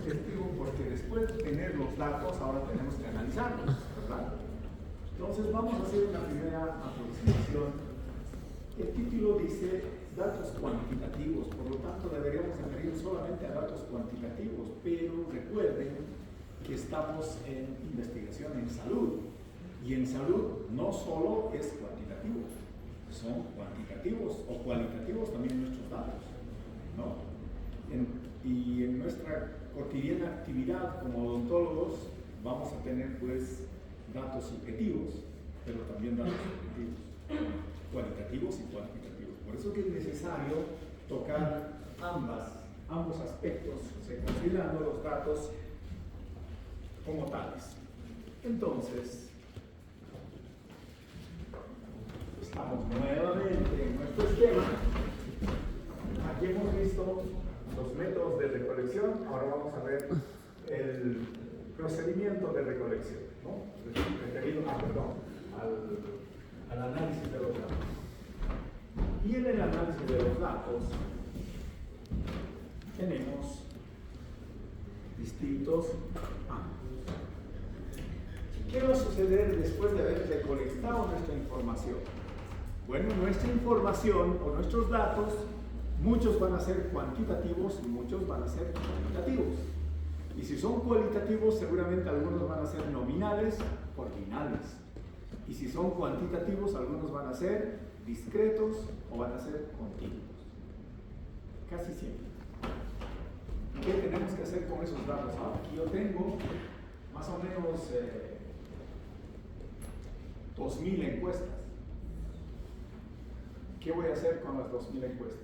descriptivo porque después de tener los datos, ahora tenemos que analizarlos, ¿verdad? Entonces vamos a hacer una primera aproximación. El título dice datos cuantitativos, por lo tanto deberíamos referir solamente a datos cuantitativos, pero recuerden que estamos en investigación en salud, y en salud no solo es cuantitativo, son cuantitativos o cualitativos también nuestros datos, ¿no? Y en nuestra cotidiana actividad como odontólogos vamos a tener pues datos subjetivos, pero también datos objetivos, cualitativos y cuantitativos. Por eso que es necesario tocar ambos aspectos, o sea, considerando los datos como tales. Entonces, estamos nuevamente en nuestro esquema. Aquí hemos visto los métodos de recolección, ahora vamos a ver el procedimiento de recolección, ¿no? Referido al análisis de los datos. Y en el análisis de los datos tenemos distintos ámbitos. ¿Qué va a suceder después de haber recolectado nuestra información? Bueno, nuestra información o nuestros datos, muchos van a ser cuantitativos y muchos van a ser cualitativos. Y si son cualitativos, seguramente algunos van a ser nominales, ordinales. Y si son cuantitativos, algunos van a ser discretos o van a ser continuos. Casi siempre. ¿Qué tenemos que hacer con esos datos? Aquí yo tengo más o menos 2000 encuestas. ¿Qué voy a hacer con las 2000 encuestas?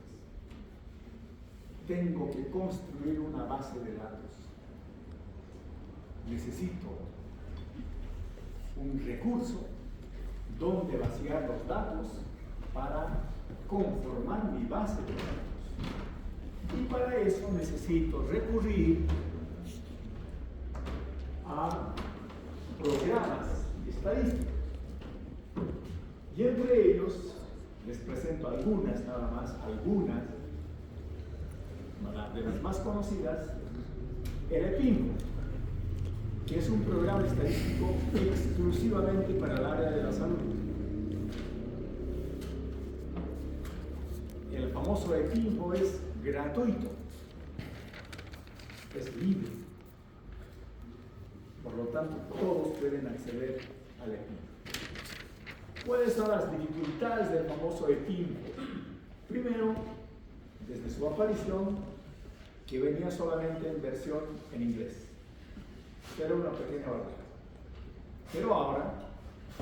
Tengo que construir una base de datos. Necesito un recurso donde vaciar los datos para conformar mi base de datos. Y para eso necesito recurrir a programas estadísticos. Y entre ellos les presento algunas, nada más, algunas de las más conocidas, el EPINFO, que es un programa estadístico exclusivamente para el área de la salud. El famoso EPINFO es gratuito, es libre, por lo tanto todos pueden acceder al EPINFO. ¿Cuáles son las dificultades del famoso EPINFO? Primero, desde su aparición, que venía solamente en versión en inglés. Era una pequeña barrera. Pero ahora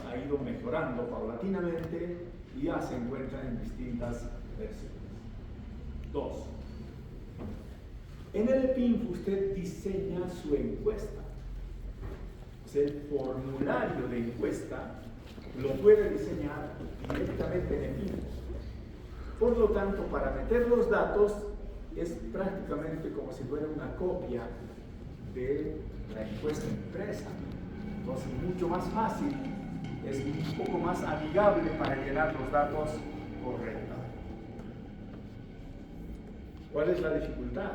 ha ido mejorando paulatinamente y ya se encuentra en distintas versiones. 2. En el EPINFO usted diseña su encuesta. O sea, el formulario de encuesta lo puede diseñar directamente en EPINFO. Por lo tanto, para meter los datos es prácticamente como si fuera una copia de la encuesta impresa. Entonces, mucho más fácil, es un poco más amigable para llenar los datos correctamente. ¿Cuál es la dificultad?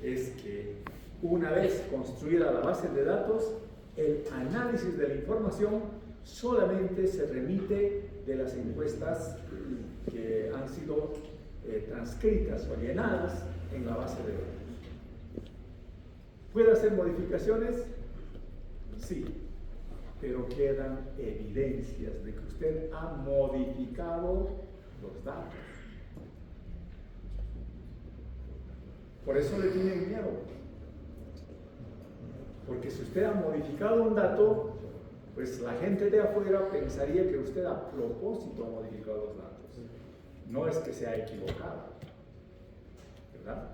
Es que una vez construida la base de datos, el análisis de la información solamente se remite de las encuestas que han sido transcritas o llenadas en la base de datos. ¿Puede hacer modificaciones? Sí, pero quedan evidencias de que usted ha modificado los datos. Por eso le tienen miedo. Porque si usted ha modificado un dato, pues la gente de afuera pensaría que usted a propósito ha modificado los datos. No es que se ha equivocado, ¿verdad?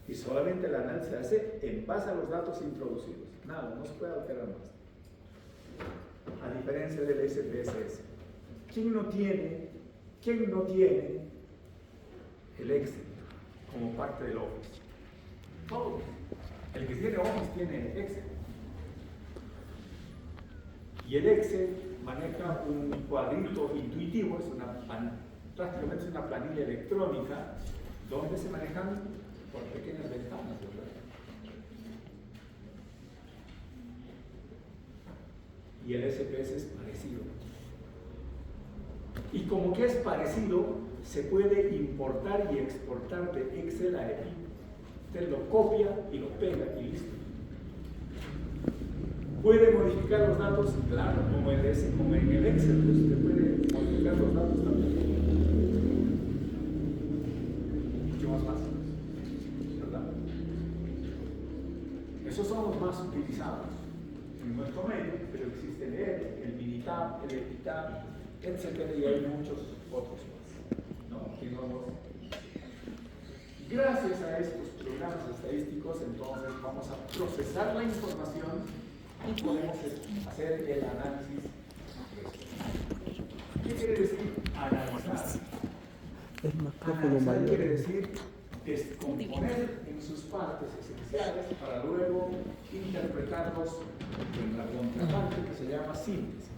Y solamente el análisis se hace en base a los datos introducidos. Nada, no se puede alterar más. A diferencia del SPSS. ¿Quién no tiene el Excel como parte del Office? Todos. El que tiene Office tiene Excel. Y el Excel maneja un cuadrito intuitivo, prácticamente es una planilla electrónica donde se manejan por pequeñas ventanas, ¿verdad? y el SPS es parecido. Y como que es parecido, se puede importar y exportar de Excel a EPI. Usted lo copia y lo pega y listo. ¿Puede modificar los datos? Claro, como en el Excel, pues usted puede modificar los datos también. Mucho más fácil, ¿verdad? Esos son los más utilizados en nuestro medio, pero existe el ED, el Minitab, el Epitab, etcétera, y hay muchos otros más, ¿no? Que no los... Gracias a estos programas estadísticos, entonces vamos a procesar la información y podemos hacer el análisis. ¿Qué quiere decir analizar? Analizar quiere decir descomponer en sus partes esenciales para luego interpretarlos en la contraparte que se llama síntesis.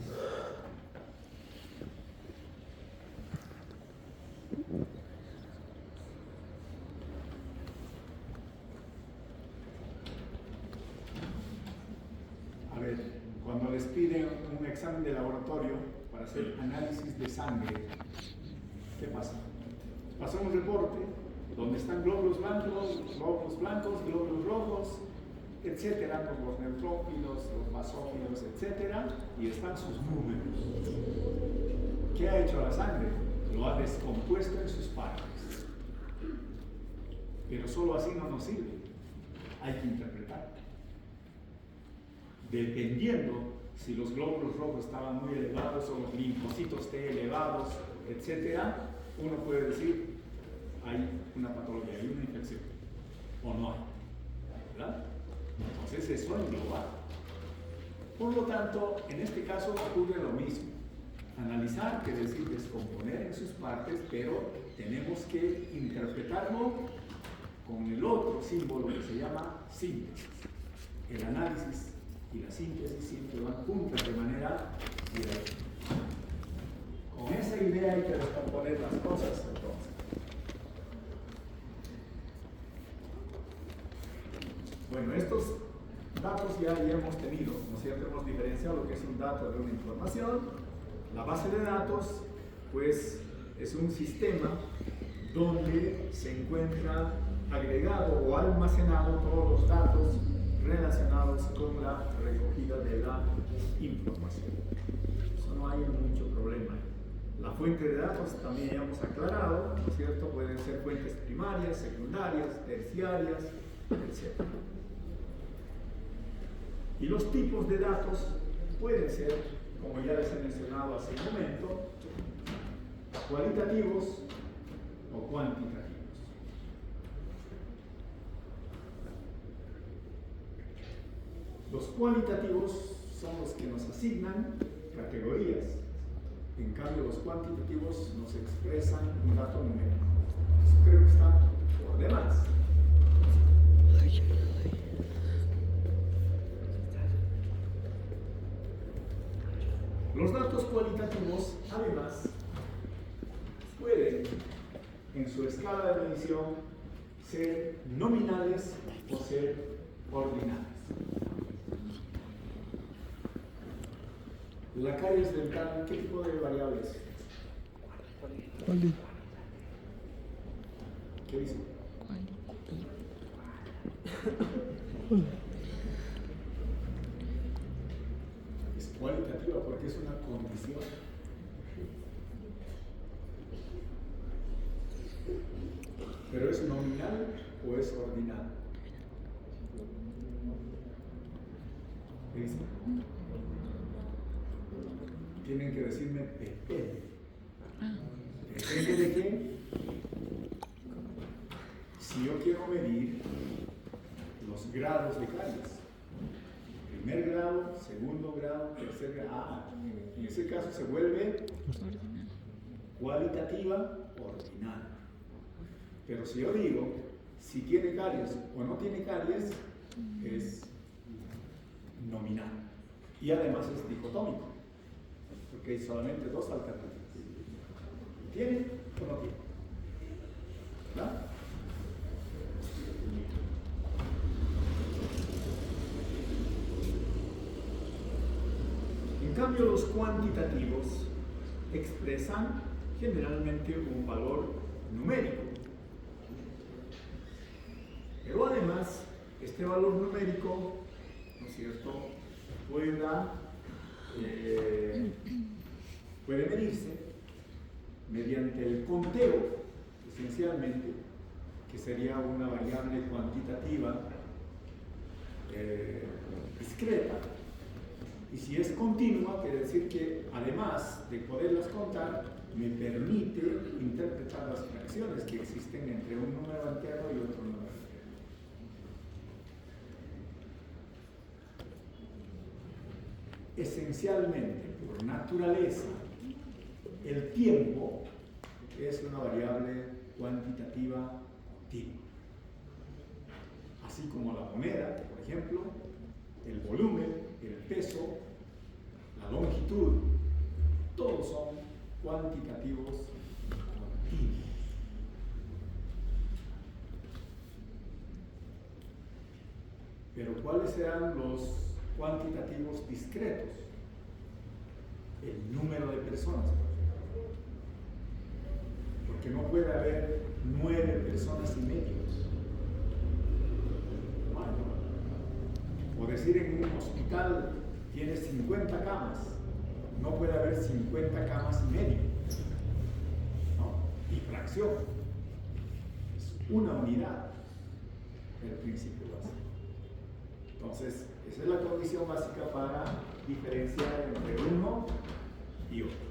A ver, cuando les piden un examen de laboratorio para hacer análisis de sangre, ¿qué pasa? Pasa un reporte donde están glóbulos blancos, glóbulos rojos, etcétera, como los neutrófilos, los basófilos, etcétera, y están sus números. ¿Qué ha hecho la sangre? Lo ha descompuesto en sus partes. Pero solo así no nos sirve. Hay que interpretar. Dependiendo si los glóbulos rojos estaban muy elevados o los linfocitos T elevados, etcétera, uno puede decir, hay una patología, hay una infección, o no hay, ¿verdad? Entonces eso es global. Por lo tanto, en este caso ocurre lo mismo. Analizar quiere decir descomponer en sus partes, pero tenemos que interpretarlo con el otro símbolo que se llama síntesis. El análisis y la síntesis siempre van juntas de manera directa. Con esa idea hay que descomponer las cosas entonces. Bueno, estos datos ya hemos tenido, ¿no es cierto? Hemos diferenciado lo que es un dato de una información. La base de datos, pues, es un sistema donde se encuentra agregado o almacenado todos los datos relacionados con la recogida de la información. Eso no hay mucho problema. La fuente de datos también ya hemos aclarado, ¿no es cierto? Pueden ser fuentes primarias, secundarias, terciarias, etc. Y los tipos de datos pueden ser, como ya les he mencionado hace un momento, cualitativos o cuantitativos. Los cualitativos son los que nos asignan categorías. En cambio, los cuantitativos nos expresan un dato numérico. Eso creo que está por demás. Los datos cualitativos, además, pueden, en su escala de medición, ser nominales o ser ordinales. La caries dental, ¿qué tipo de variable es? ¿Qué dice? Es cualitativa porque es una condición. ¿Pero es nominal o es ordinal? ¿Qué dice? Tienen que decirme depende. ¿Depende de qué? Si yo quiero medir los grados de caries, primer grado, segundo grado, tercer grado, en ese caso se vuelve cualitativa ordinal. Pero si yo digo si tiene caries o no tiene caries, es nominal. Y además es dicotómico, porque hay solamente dos alternativas. ¿Tiene o no tiene? ¿Verdad? En cambio, los cuantitativos expresan generalmente un valor numérico. Pero además, este valor numérico, ¿no es cierto?, puede medirse mediante el conteo, esencialmente, que sería una variable cuantitativa discreta. Y si es continua, quiere decir que además de poderlas contar, me permite interpretar las fracciones que existen entre un número entero y otro número entero. Esencialmente, por naturaleza, el tiempo es una variable cuantitativa continua. Así como la moneda, por ejemplo, el volumen, el peso, la longitud, todos son cuantitativos continuos. Pero ¿cuáles serán los cuantitativos discretos? El número de personas, por ejemplo. Porque no puede haber 9 personas y medio. O decir, en un hospital tiene 50 camas, no puede haber 50 camas y medio, ¿no? Y fracción es una unidad del principio básico. Entonces, esa es la condición básica para diferenciar entre uno y otro.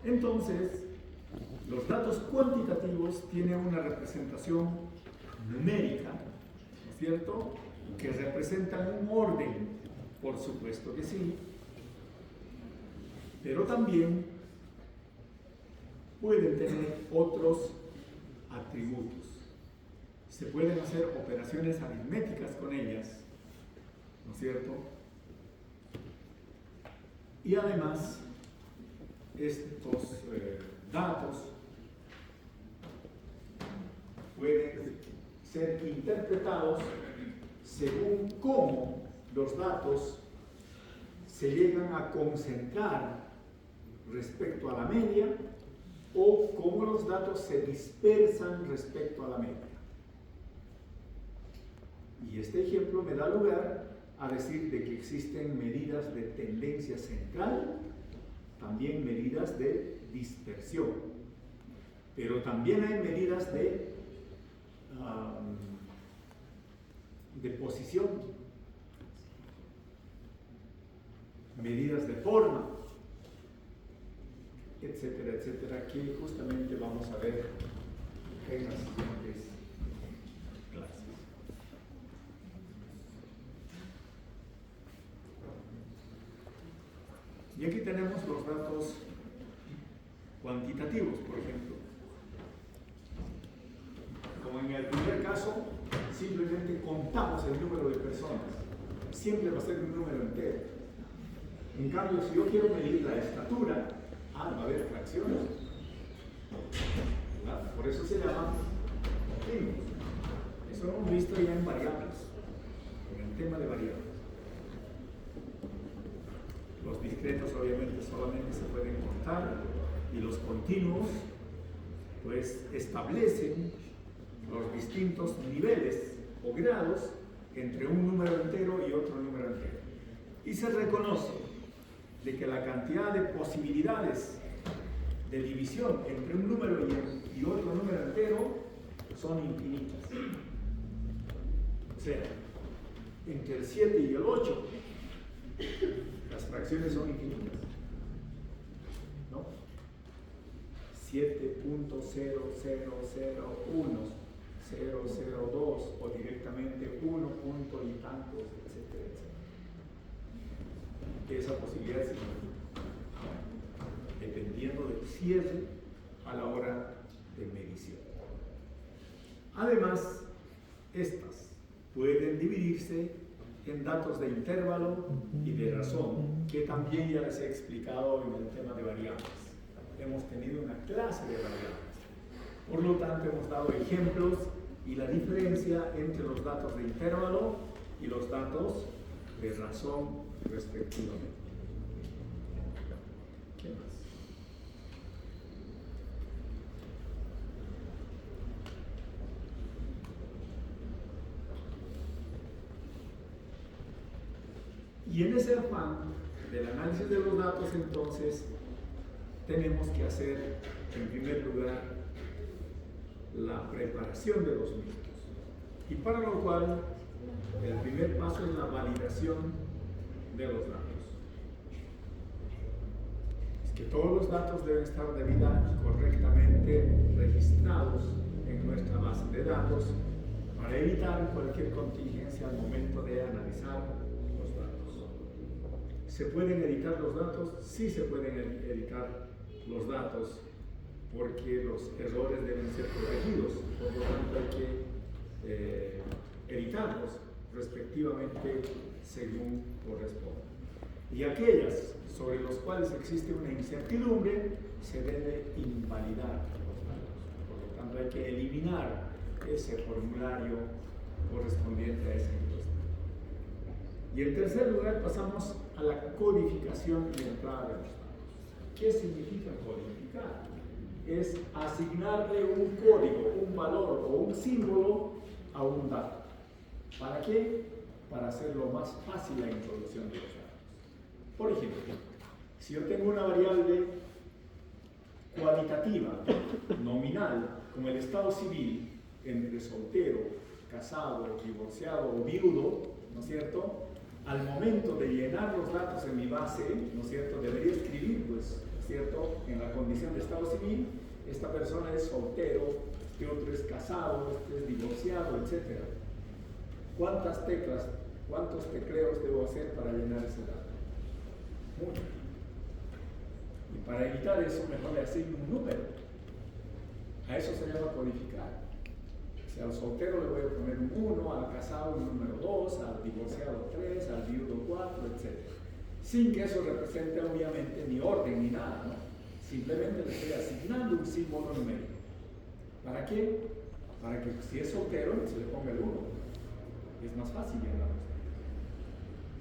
Entonces, los datos cuantitativos tienen una representación numérica, ¿no es cierto?, que representan un orden, por supuesto que sí, pero también pueden tener otros atributos. Se pueden hacer operaciones aritméticas con ellas, ¿no es cierto? Y además, estos datos pueden ser interpretados según cómo los datos se llegan a concentrar respecto a la media o cómo los datos se dispersan respecto a la media. Y este ejemplo me da lugar a decir de que existen medidas de tendencia central, también medidas de dispersión, pero también hay medidas de posición, medidas de forma, etcétera, etcétera, que justamente vamos a ver en las siguientes clases. Y aquí tenemos los datos cuantitativos, por ejemplo. Como en el primer caso, simplemente contamos el número de personas. Siempre va a ser un número entero. En cambio, si yo quiero medir la estatura, va a haber fracciones. ¿Verdad? Por eso se llaman continuos. Eso lo hemos visto ya en variables, en el tema de variables. Los discretos obviamente solamente se pueden contar y los continuos pues establecen los distintos niveles o grados entre un número entero y otro número entero. Y se reconoce de que la cantidad de posibilidades de división entre un número y otro número entero son infinitas. O sea, entre el 7 y el 8 las fracciones son infinitas, ¿no? 7.0001, 002 o directamente 1 punto y tantos, etcétera, etcétera. Esa posibilidad es infinita, dependiendo del cierre a la hora de medición. Además, estas pueden dividirse en datos de intervalo y de razón, que también ya les he explicado en el tema de variables. Hemos tenido una clase de variables. Por lo tanto, hemos dado ejemplos y la diferencia entre los datos de intervalo y los datos de razón respectivamente. ¿Qué más? Y en ese afán del análisis de los datos, entonces, tenemos que hacer, en primer lugar, la preparación de los mismos. Y para lo cual, el primer paso es la validación de los datos. Es que todos los datos deben estar debida y correctamente registrados en nuestra base de datos para evitar cualquier contingencia al momento de analizar los datos. ¿Se pueden editar los datos? Sí se pueden editar los datos, porque los errores deben ser corregidos, por lo tanto hay que editarlos respectivamente según corresponda. Y aquellas sobre las cuales existe una incertidumbre, se debe invalidar los datos. Por lo tanto hay que eliminar ese formulario correspondiente a esa encuesta. Y en tercer lugar pasamos a la codificación y entrada de los datos. ¿Qué significa codificar? Es asignarle un código, un valor o un símbolo a un dato. ¿Para qué? Para hacerlo más fácil la introducción de los datos. Por ejemplo, si yo tengo una variable cualitativa, nominal, como el estado civil, entre soltero, casado, divorciado o viudo, ¿no es cierto? Al momento de llenar los datos en mi base, ¿no es cierto?, debería escribir, pues, ¿no es cierto?, en la condición de estado civil, esta persona es soltero, este otro es casado, este es divorciado, etc. ¿Cuántas teclas, cuántos tecleos debo hacer para llenar ese dato? Muchos. Y para evitar eso, mejor le asigno un número. A eso se llama codificar. Si al soltero le voy a poner un 1, al casado un número 2, al divorciado 3, al viudo 4, etc. Sin que eso represente obviamente ni orden ni nada, ¿no? Simplemente le estoy asignando un símbolo numérico. ¿Para qué? Para que si es soltero se le ponga el 1. Es más fácil llenarlo.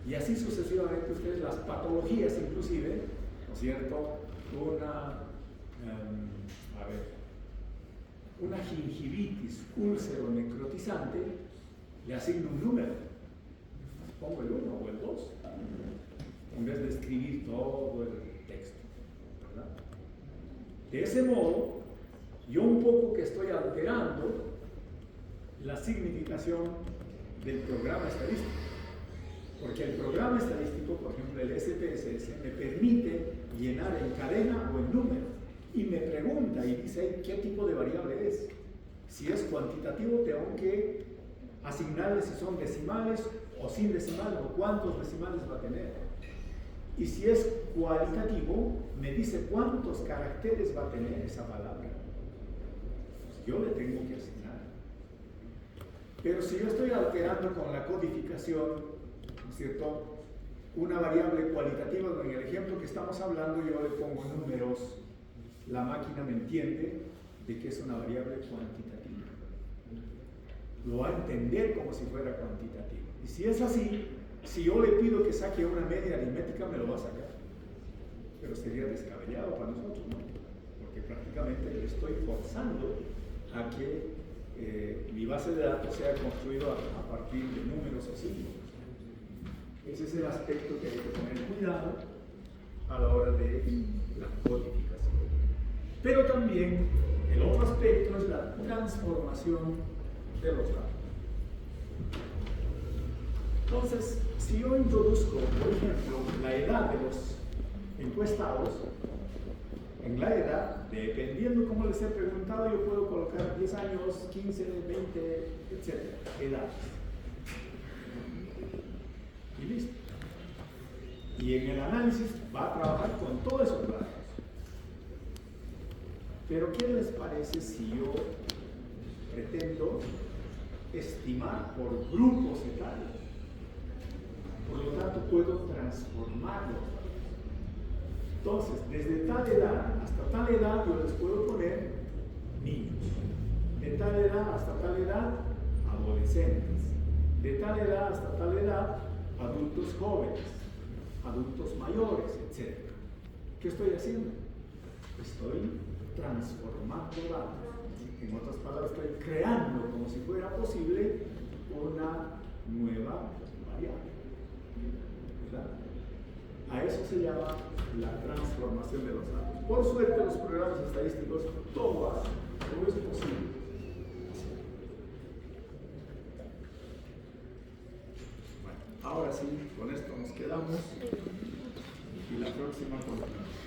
Y así sucesivamente ustedes, las patologías inclusive, ¿no es cierto? Una gingivitis, úlcero necrotizante, le asigno un número. Pongo el 1 o el 2, en vez de escribir todo el texto, ¿verdad? De ese modo, yo un poco que estoy alterando la significación del programa estadístico. Porque el programa estadístico, por ejemplo el SPSS, me permite llenar en cadena o en número. Y me pregunta y dice qué tipo de variable es. Si es cuantitativo, tengo que asignarle si son decimales o sin decimales o cuántos decimales va a tener. Y si es cualitativo, me dice cuántos caracteres va a tener esa palabra. Pues yo le tengo que asignar. Pero si yo estoy alterando con la codificación, ¿no es cierto?, una variable cualitativa, en el ejemplo que estamos hablando, yo le pongo números. La máquina me entiende de que es una variable cuantitativa. Lo va a entender como si fuera cuantitativa. Y si es así, si yo le pido que saque una media aritmética, me lo va a sacar. Pero sería descabellado para nosotros, ¿no? Porque prácticamente le estoy forzando a que mi base de datos sea construida a partir de números o símbolos. Ese es el aspecto que hay que tener cuidado a la hora de la codificación. Pero también el otro aspecto es la transformación de los datos. Entonces, si yo introduzco, por ejemplo, la edad de los encuestados, en la edad, dependiendo cómo les he preguntado, yo puedo colocar 10 años, 15, 20, etc. edades. Y listo. Y en el análisis va a trabajar con todos esos datos. Pero ¿qué les parece si yo pretendo estimar por grupos etarios? Por lo tanto, puedo transformarlos. Entonces, desde tal edad hasta tal edad yo les puedo poner niños. De tal edad edad hasta tal edad, adolescentes. De tal edad hasta tal edad, adultos jóvenes, adultos mayores, etc. ¿Qué estoy haciendo? Estoy transformando datos. En otras palabras, estoy creando como si fuera posible una nueva variable. ¿Verdad? A eso se llama la transformación de los datos. Por suerte, los programas estadísticos todo hacen, todo es posible. Bueno, ahora sí, con esto nos quedamos y la próxima continuamos.